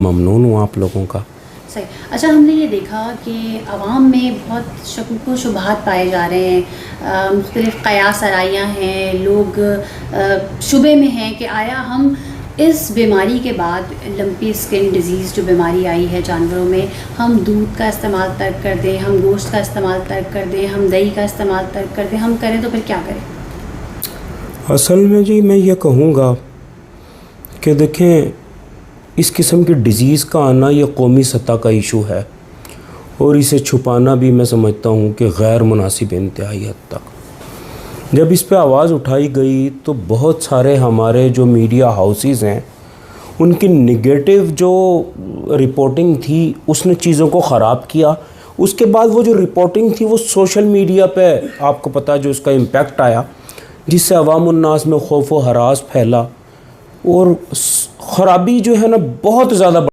ممنون ہوں آپ لوگوں کا. صحیح. اچھا، ہم نے یہ دیکھا کہ عوام میں بہت شکوک و شبہات پائے جا رہے ہیں، مختلف قیاس آرائیاں ہیں، لوگ شبے میں ہیں کہ آیا ہم اس بیماری کے بعد لمپی اسکن ڈیزیز جو بیماری آئی ہے جانوروں میں، ہم دودھ کا استعمال ترک کر دیں، ہم گوشت کا استعمال ترک کر دیں، ہم دہی کا استعمال ترک کر دیں، ہم کریں تو پھر کیا کریں؟ اصل میں جی میں یہ کہوں گا کہ دیکھیں، اس قسم کی ڈیزیز کا آنا یہ قومی سطح کا ایشو ہے، اور اسے چھپانا بھی میں سمجھتا ہوں کہ غیر مناسب انتہائی حد تک. جب اس پہ آواز اٹھائی گئی تو بہت سارے ہمارے جو میڈیا ہاؤسز ہیں ان کی نگیٹو جو رپورٹنگ تھی اس نے چیزوں کو خراب کیا. اس کے بعد وہ جو رپورٹنگ تھی وہ سوشل میڈیا پہ آپ کو پتہ جو اس کا امپیکٹ آیا، جس سے عوام الناس میں خوف و ہراس پھیلا، اور خرابی جو ہے نا بہت زیادہ